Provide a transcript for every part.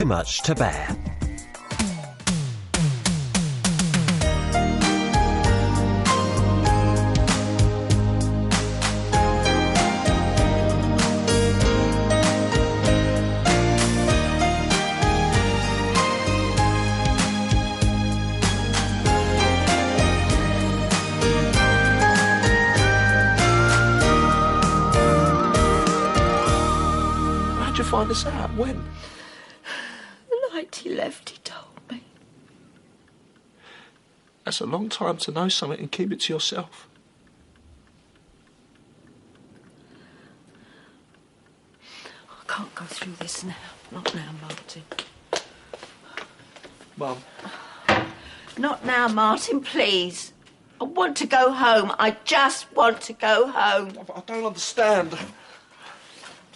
Too much to bear. How'd you find this out? When? The night he left, he told me. That's a long time to know something and keep it to yourself. I can't go through this now. Not now, Martin. Mum. Not now, Martin, please. I want to go home. I just want to go home. I don't understand.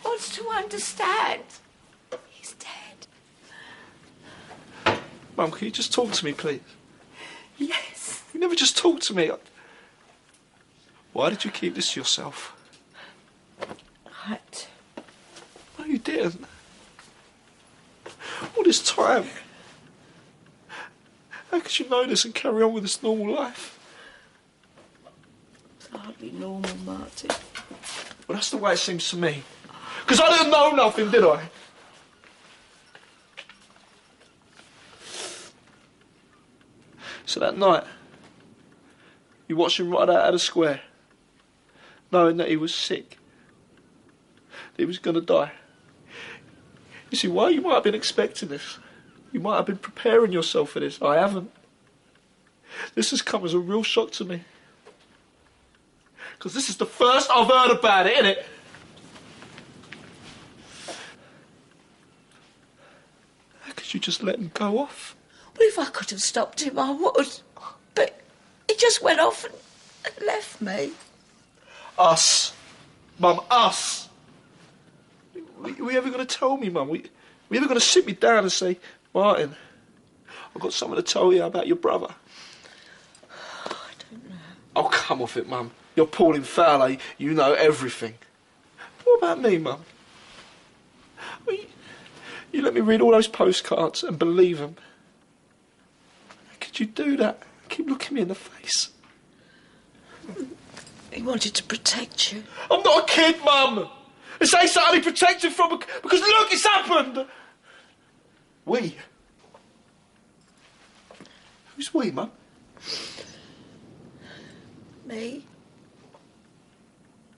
Wants to understand. He's dead. Mum, can you just talk to me, please? Yes. You never just talk to me. Why did you keep this to yourself? I had to. No, you didn't. All this time. How could you know this and carry on with this normal life? It's hardly normal, Martin. Well, that's the way it seems to me. Because I didn't know nothing, did I? So that night, you watched him ride out of the square, knowing that he was sick, that he was going to die. You see, while you might have been expecting this, you might have been preparing yourself for this. I haven't. This has come as a real shock to me. Because this is the first I've heard about it, innit? How could you just let him go off? Well, if I could have stopped him, I would. But he just went off and left me. Us. Mum, us. Were you ever going to tell me, Mum? Were you ever going to sit me down and say, Martin, I've got something to tell you about your brother? I don't know. Oh, come off it, Mum. You're Pauline Fowler. You know everything. What about me, Mum? Well, you let me read all those postcards and believe them. How could you do that? Keep looking me in the face. He wanted to protect you. I'm not a kid, Mum. This ain't something to protect him from, because look, it's happened. We? Who's we, Mum? Me,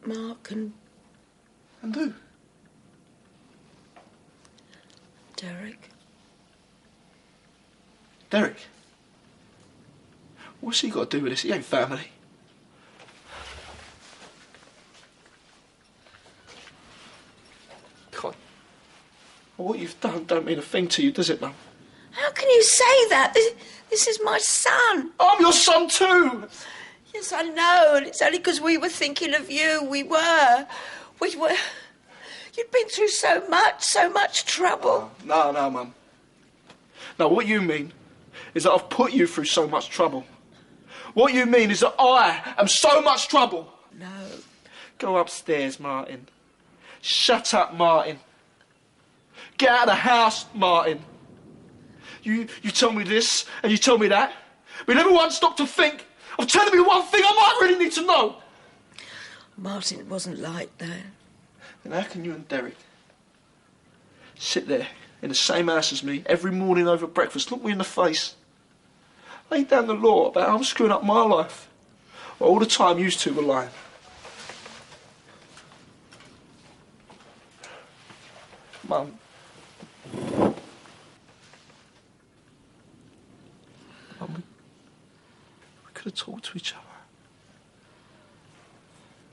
Mark and who? Derek. Derek? What's he got to do with this? He ain't family. God. Well, what you've done don't mean a thing to you, does it, Mum? How can you say that? This is my son. I'm your son too! Yes, I know, and it's only because we were thinking of you. We were. You'd been through so much trouble. No, Mum. No, what you mean is that I've put you through so much trouble. What you mean is that I am so much trouble. No. Go upstairs, Martin. Shut up, Martin. Get out of the house, Martin. You tell me this and you tell me that. We never once stopped to think of telling me one thing I might really need to know. Martin, it wasn't like that. Then how can you and Derek sit there in the same house as me every morning over breakfast, look me in the face, lay down the law about how I'm screwing up my life, while all the time you two were lying? Mum. Mum, we could have talked to each other.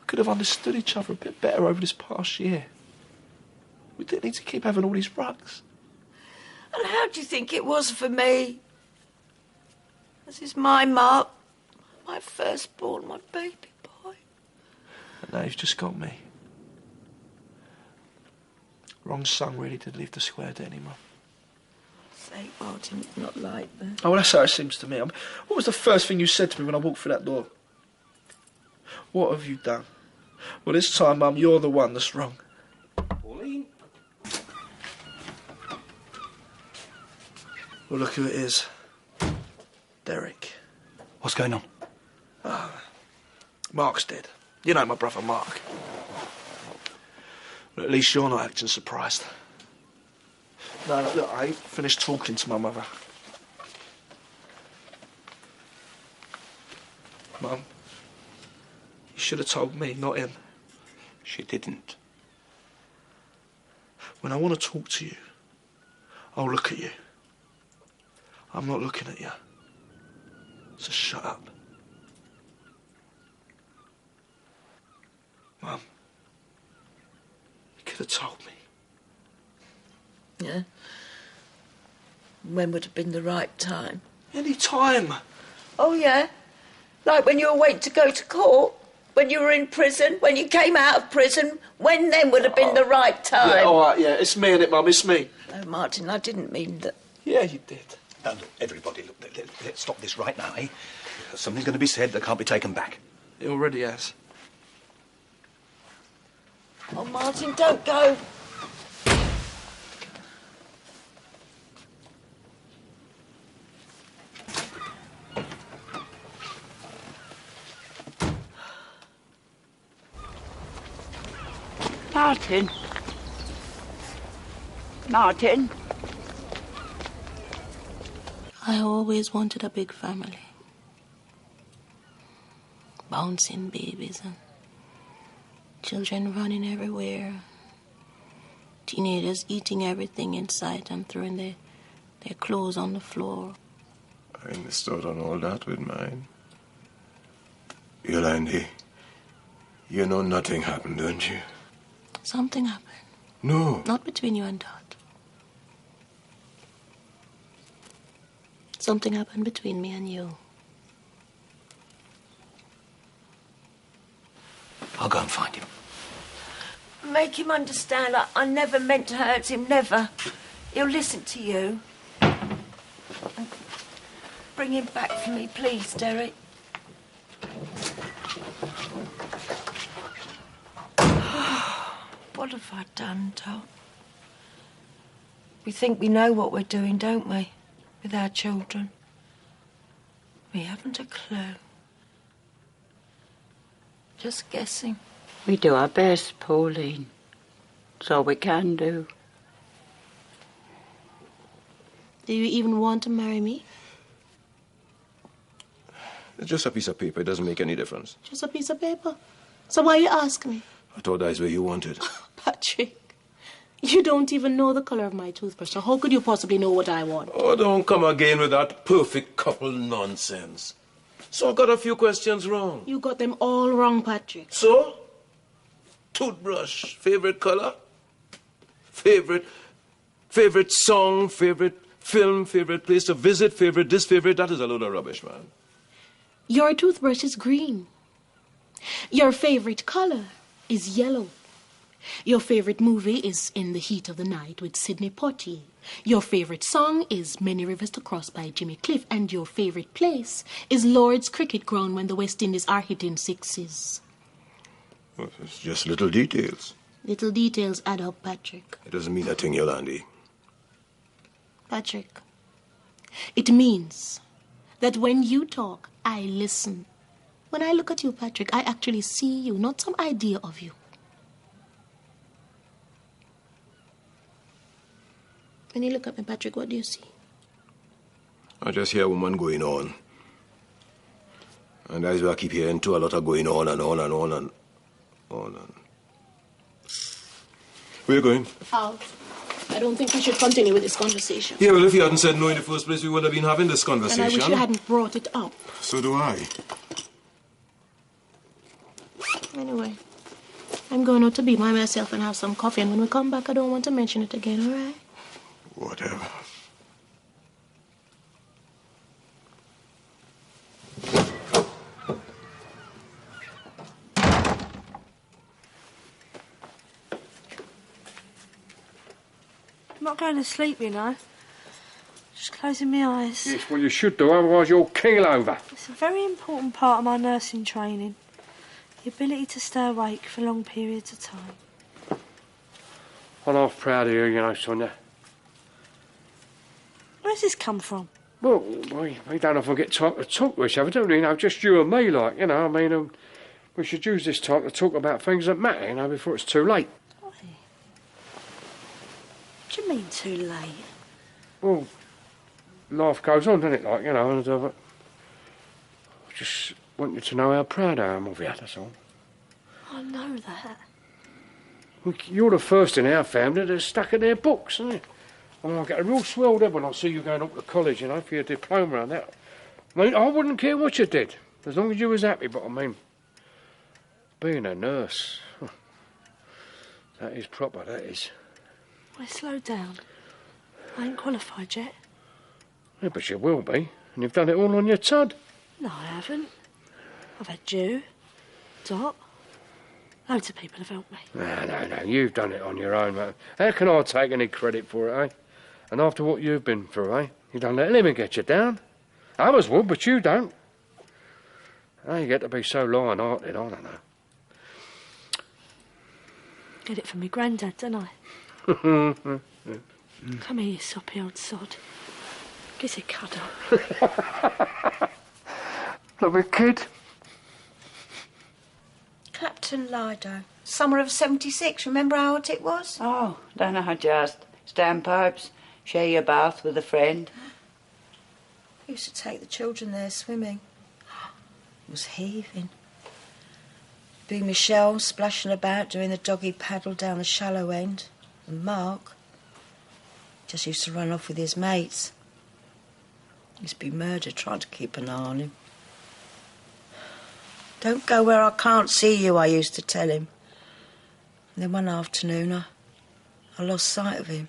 We could have understood each other a bit better over this past year. We didn't need to keep having all these rucks. And how do you think it was for me? This is my Mark, my firstborn, my baby boy. And now you've just got me. Wrong son really did leave the square, didn't he, Mum? Say, Martin, it's not like that. Oh, well, that's how it seems to me. What was the first thing you said to me when I walked through that door? What have you done? Well, this time, Mum, you're the one that's wrong. Pauline? Well, look who it is. Derek. What's going on? Mark's dead. You know my brother Mark. But at least you're not acting surprised. No, look, I ain't finished talking to my mother. Mum, you should have told me, not him. She didn't. When I want to talk to you, I'll look at you. I'm not looking at you. So shut up. Mum, you could have told me. Yeah? When would have been the right time? Any time. Oh, yeah? Like when you were waiting to go to court? When you were in prison? When you came out of prison? When then would have been the right time? Yeah, all right, yeah. It's me, innit, Mum? It's me. Oh, Martin, I didn't mean that. Yeah, you did. Now, look, everybody, look, let's stop this right now, eh? Something's going to be said that can't be taken back. It already has. Oh, Martin, don't go. Martin. Martin. I always wanted a big family. Bouncing babies and children running everywhere. Teenagers eating everything in sight and throwing their clothes on the floor. I missed out on all that with mine. Yolandi, you know nothing happened, don't you? Something happened. No. Not between you and Dot. Something happened between me and you. I'll go and find him. Make him understand I never meant to hurt him, never. He'll listen to you. Bring him back for me, please, Derek. What have I done, Dot? We think we know what we're doing, don't we? With our children. We haven't a clue. Just guessing. We do our best, Pauline. That's all we can do. Do you even want to marry me? It's just a piece of paper. It doesn't make any difference. Just a piece of paper. So why you ask me? I thought that's where you wanted. Patrick, you don't even know the color of my toothbrush, so how could you possibly know what I want? Oh, don't come again with that perfect couple nonsense. So I got a few questions wrong. You got them all wrong, Patrick. So? Toothbrush, favorite color? Favorite song, favorite film, favorite place to visit, favorite this, favorite that is a load of rubbish, man. Your toothbrush is green. Your favorite color is yellow. Your favorite movie is In the Heat of the Night with Sidney Poitier. Your favorite song is Many Rivers to Cross by Jimmy Cliff. And your favorite place is Lord's Cricket Ground when the West Indies are hitting sixes. Well, it's just little details. Little details add up, Patrick. It doesn't mean a thing, Yolandi. Patrick, it means that when you talk, I listen. When I look at you, Patrick, I actually see you, not some idea of you. When you look at me, Patrick, what do you see? I just hear a woman going on. And that's why I keep hearing too a lot of going on and on and on and on and... Where are you going? Out. I don't think we should continue with this conversation. Yeah, well, if you hadn't said no in the first place, we would have been having this conversation. And I wish you hadn't brought it up. So do I. Anyway, I'm going out to be by myself and have some coffee. And when we come back, I don't want to mention it again, all right? Whatever. I'm not going to sleep, you know. Just closing my eyes. Yes, well, you should do, otherwise you'll keel over. It's a very important part of my nursing training. The ability to stay awake for long periods of time. I'm half proud of you, you know, Sonia. Well, Where's this come from? Well, we don't often get time to talk to each other, do we? You know, just you and me, like, you know, I mean, we should use this time to talk about things that matter, you know, before it's too late. What do you mean, too late? Well, life goes on, doesn't it, like, you know, and I just want you to know how proud I am of you, that's all. I know that. Well, you're the first in our family that's stuck in their books, isn't it? I mean, I get a real swell then when I see you going up to college, you know, for your diploma and that. I mean, I wouldn't care what you did, as long as you was happy, but I mean, being a nurse, that is proper, that is. Well, slow down. I ain't qualified yet. Yeah, but you will be, and you've done it all on your tud. No, I haven't. I've had you, Dot. Loads of people have helped me. No, you've done it on your own, mate. How can I take any credit for it, eh? And after what you've been through, eh? You don't let him get you down. Others would, but you don't. How you get to be so lion-hearted, I don't know. Get it from me granddad, don't I? Come here, you soppy old sod. Gives it cut up. Love a kid. Captain Lido. Summer of 76. Remember how hot it was? Oh, don't know, just standpipes, share your bath with a friend. I used to take the children there swimming. It was heaving. Be Michelle splashing about doing the doggy paddle down the shallow end. And Mark just used to run off with his mates. Used to be murdered trying to keep an eye on him. Don't go where I can't see you, I used to tell him. And then one afternoon I lost sight of him.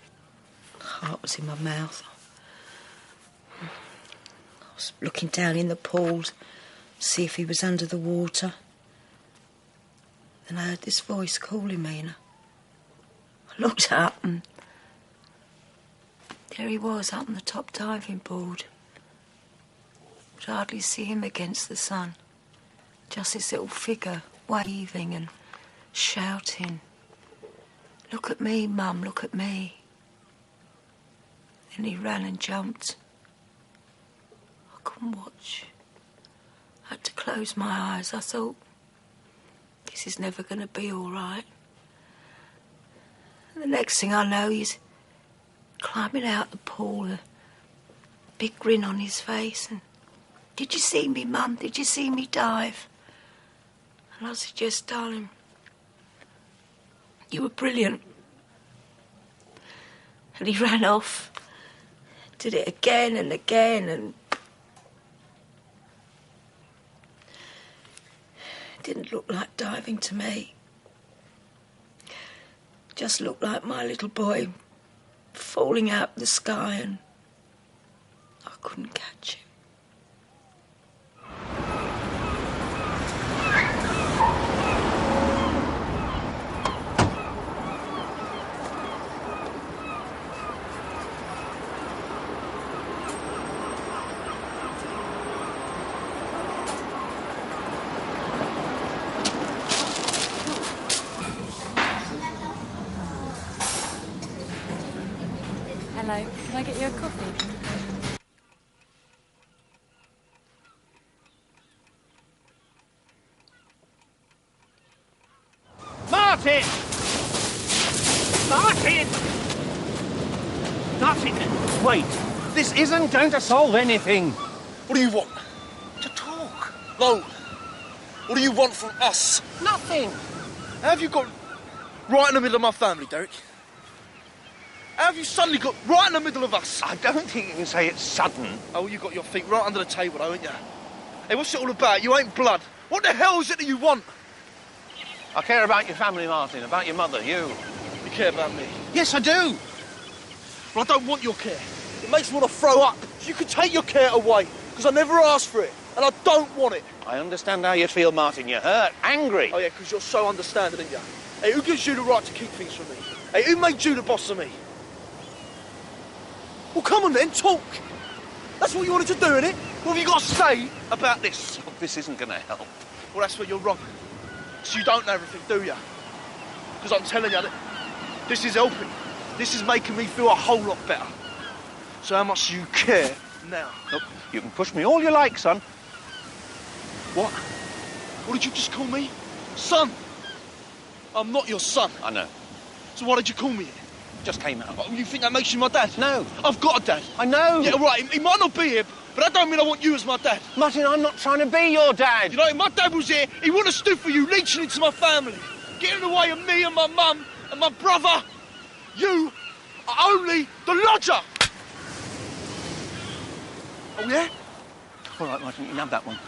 Heart was in my mouth. I was looking down in the pool to see if he was under the water. Then I heard this voice calling me, and I looked up, and there he was up on the top diving board. Could hardly see him against the sun. Just this little figure waving and shouting, "Look at me, Mum, look at me." Then he ran and jumped. I couldn't watch. I had to close my eyes. I thought, this is never going to be all right. And the next thing I know, he's climbing out the pool, a big grin on his face, and, "Did you see me, Mum? Did you see me dive?" And I said, "Yes, darling. You were brilliant." And he ran off, did it again and again, and it didn't look like diving to me. It just looked like my little boy falling out of the sky, and I couldn't catch him. Hello, can I get you a coffee? Martin! Martin! Martin, wait. This isn't going to solve anything. What do you want? To talk. No. What do you want from us? Nothing. How have you got right in the middle of my family, Derek? How have you suddenly got right in the middle of us? I don't think you can say it's sudden. Oh, well, you got your feet right under the table, though, haven't you? Hey, what's it all about? You ain't blood. What the hell is it that you want? I care about your family, Martin, about your mother, you. You care about me? Yes, I do. Well, I don't want your care. It makes me want to throw up. So you can take your care away, because I never asked for it, and I don't want it. I understand how you feel, Martin. You're hurt, angry. Oh, yeah, because you're so understanding, aren't you? Hey, who gives you the right to keep things from me? Hey, who made you the boss of me? Well, come on then, talk. That's what you wanted to do, innit? What have you got to say about this? Look, this isn't going to help. Well, that's where you're wrong. So you don't know everything, do you? Because I'm telling you that this is helping. This is making me feel a whole lot better. So how much do you care now? Look, you can push me all you like, son. What? What did you just call me? Son! I'm not your son. I know. So why did you call me it? Just came out. Oh, you think that makes you my dad? No. I've got a dad. I know. Yeah, right, he might not be here, but that don't mean I want you as my dad. Martin, I'm not trying to be your dad. You know, if my dad was here, he wouldn't have stood for you leeching into my family, getting in the way of me and my mum and my brother. You are only the lodger. Oh, yeah? All right, Martin, you can have that one.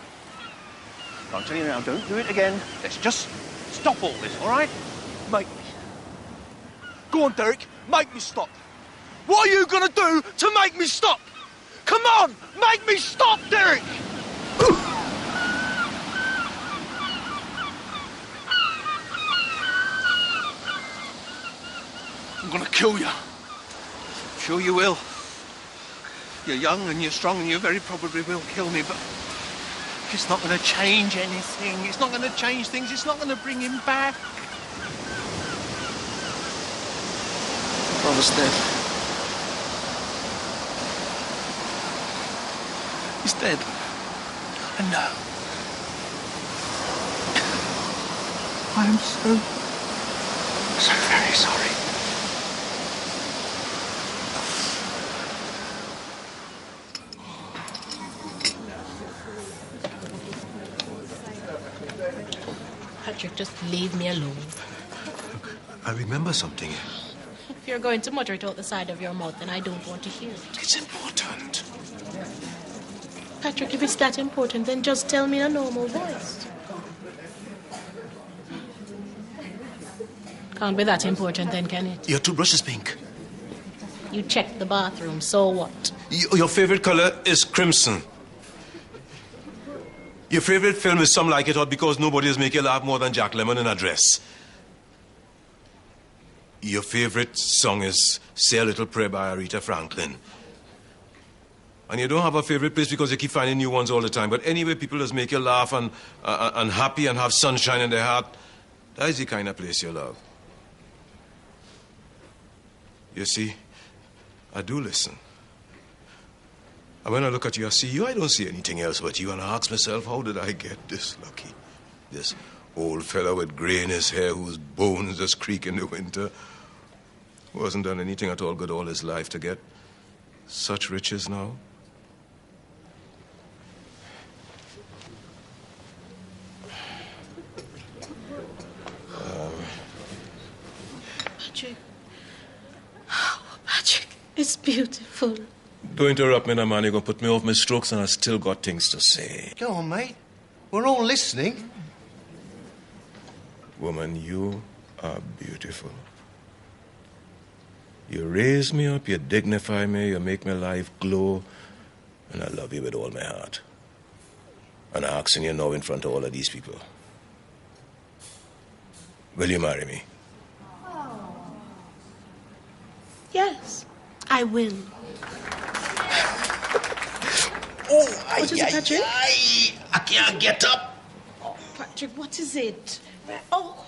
I'll tell you now, don't do it again. Let's just stop all this, all right? Make me. Go on, Derek, make me stop. What are you going to do to make me stop? Come on, make me stop, Derek! I'm going to kill you. Sure you will. You're young and you're strong and you very probably will kill me, but it's not going to change anything. It's not going to change things. It's not going to bring him back. Brother's dead. He's dead. I know. I am so very sorry. Patrick, just leave me alone. I remember something. If you're going to mutter it out the side of your mouth, then I don't want to hear it. It's important. Patrick, if it's that important, then just tell me in a normal voice. Can't be that important then, can it? Your toothbrush is pink. You checked the bathroom, so what? Your favorite color is crimson. Your favorite film is Some Like It Hot because nobody has make you laugh more than Jack Lemmon in a dress. Your favorite song is Say a Little Prayer by Aretha Franklin. And you don't have a favorite place because you keep finding new ones all the time. But anyway, people just make you laugh and happy and have sunshine in their heart. That is the kind of place you love. You see, I do listen. And when I look at you, I see you, I don't see anything else but you. And I ask myself, how did I get this lucky? This old fellow with grey in his hair whose bones just creak in the winter, who hasn't done anything at all good all his life to get such riches now. Patrick. Oh, Patrick, it's beautiful. Don't interrupt me now, man. You're going to put me off my strokes and I still got things to say. Go on, mate. We're all listening. Woman, you are beautiful. You raise me up, you dignify me, you make my life glow, and I love you with all my heart. And I'm asking you now in front of all of these people. Will you marry me? Yes, I will. Oh, what is it, Patrick? I can't get up. Oh, Patrick, what is it? Oh.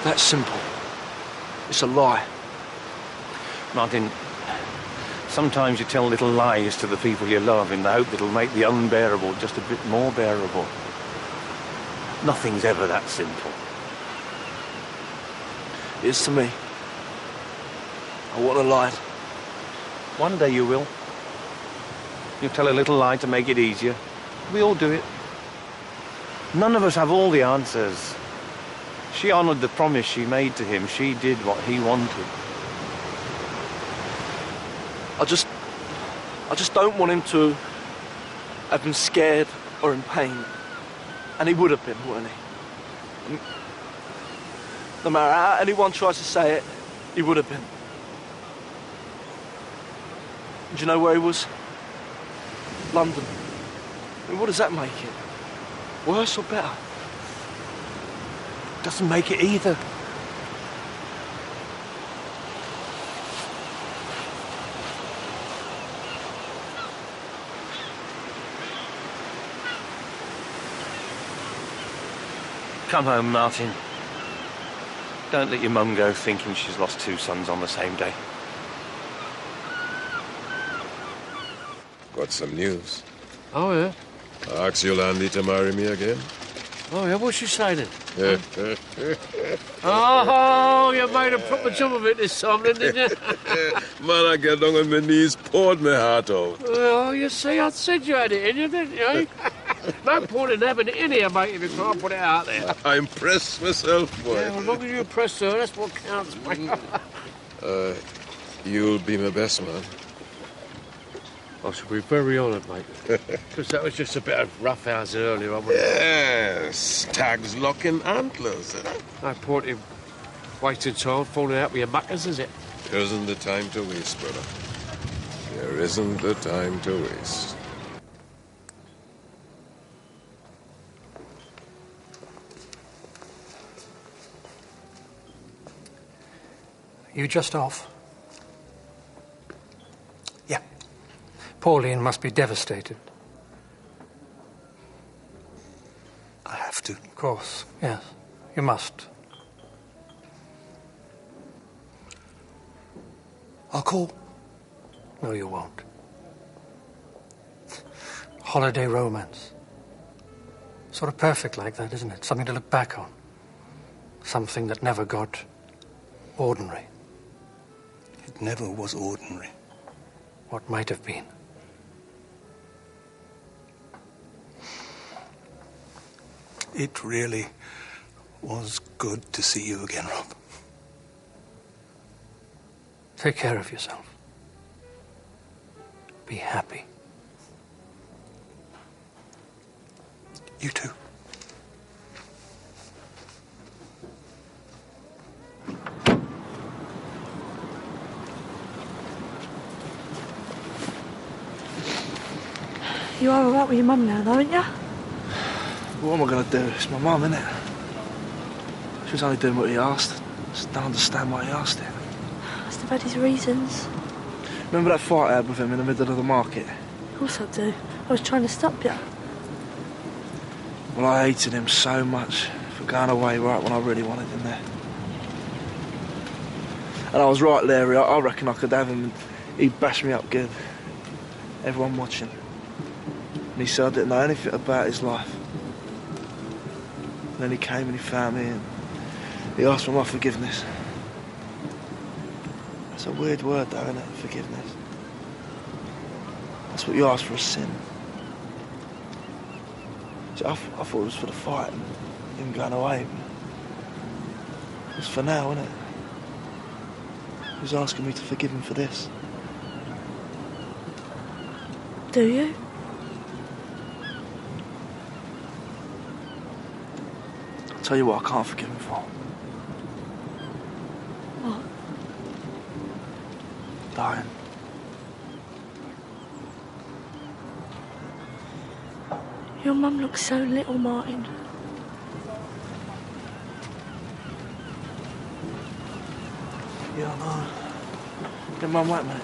That's simple. It's a lie. Martin, sometimes you tell little lies to the people you love in the hope it'll make the unbearable just a bit more bearable. Nothing's ever that simple. It is to me. I want to lie. One day you will. You'll tell a little lie to make it easier. We all do it. None of us have all the answers. She honoured the promise she made to him. She did what he wanted. I just don't want him to have been scared or in pain. And he would have been, wouldn't he? No matter how anyone tries to say it, he would have been. Do you know where he was? London. I mean, what does that make it? Worse or better? Doesn't make it either. Come home, Martin. Don't let your mum go thinking she's lost two sons on the same day. Got some news. Oh, yeah? I asked Yolandi to marry me again. Oh, yeah? What'd she say then? Oh, you made a proper job of it this time, didn't you? Man, I get down on my knees, poured my heart out. Well, you see, I said you had it in you, didn't you? No point in having it in here, mate, if you can't put it out there. I impressed myself, boy. Yeah, well, as long as you impress her, that's what counts, mate. You'll be my best man. I shall be very honoured, mate. Because that was just a bit of roughhouse earlier, I wouldn't... Yes, stags locking antlers, eh? No point in wasting time falling out with your muckers, is it? There isn't the time to waste, brother. There isn't the time to waste. You just off? Yeah. Pauline must be devastated. I have to. Of course, yes. You must. I'll call. No, you won't. Holiday romance. Sort of perfect like that, isn't it? Something to look back on. Something that never got ordinary. It never was ordinary. What might have been. It really was good to see you again, Rob. Take care of yourself. Be happy. You too. You are all right with your mum now, though, aren't you? What am I going to do? It's my mum, innit? She was only doing what he asked. Just don't understand why he asked it. Must have had his reasons. Remember that fight I had with him in the middle of the market? Of course I do. I was trying to stop you. Well, I hated him so much for going away right when I really wanted him there. And I was right, Larry. I reckon I could have him and he'd bash me up good. Everyone watching. And he said I didn't know anything about his life. And then he came and he found me and he asked for my forgiveness. It's a weird word though, isn't it? Forgiveness. That's what you ask for a sin. See, I thought it was for the fight and him going away. But it's for now, isn't it? He was asking me to forgive him for this. Do you? I'll tell you what I can't forgive him for. What? Dying. Your mum looks so little, Martin. Yeah, I know. Get mum wet, mate.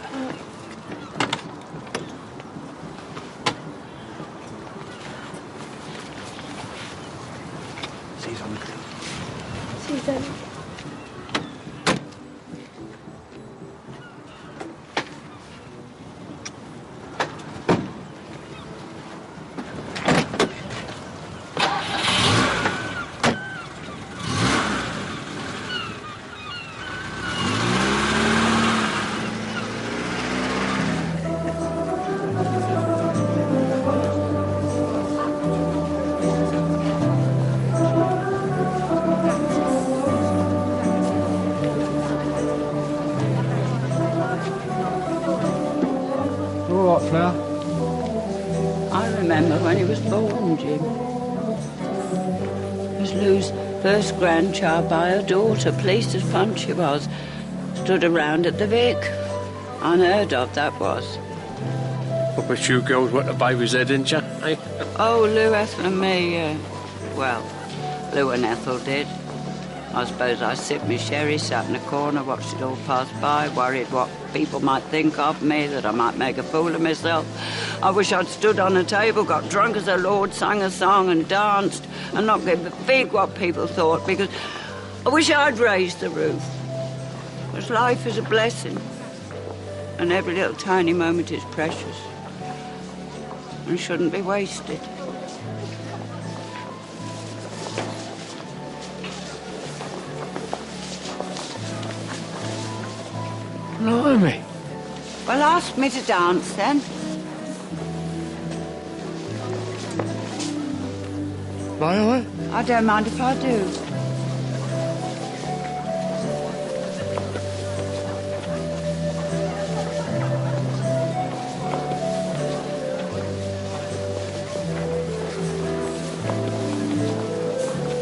See you soon. See you then. I remember when he was born, Jim. It was Lou's first grandchild by her daughter, pleased as punch she was. Stood around at the Vic. Unheard of, that was. I bet you girls went to baby's head, didn't you? Eh? Oh, Lou, Ethel and me, well, Lou and Ethel did. I suppose I sipped my sherry, sat in a corner, watched it all pass by, worried what people might think of me, that I might make a fool of myself. I wish I'd stood on a table, got drunk as a lord, sang a song and danced, and not give a fig what people thought, because I wish I'd raised the roof. Because life is a blessing, and every little tiny moment is precious and shouldn't be wasted. Blimey. Well, ask me to dance, then. May I? I don't mind if I do.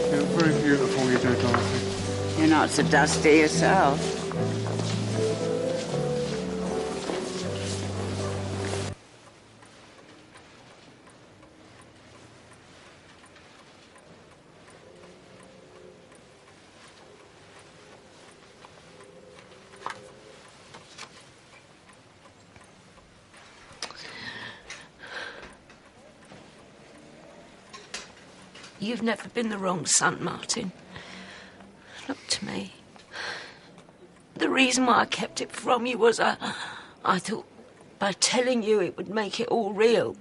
You're very beautiful, you do, Dorothy. You're not so dusty yourself. You've never been the wrong son, Martin. Look to me. The reason why I kept it from you was I thought by telling you it would make it all real.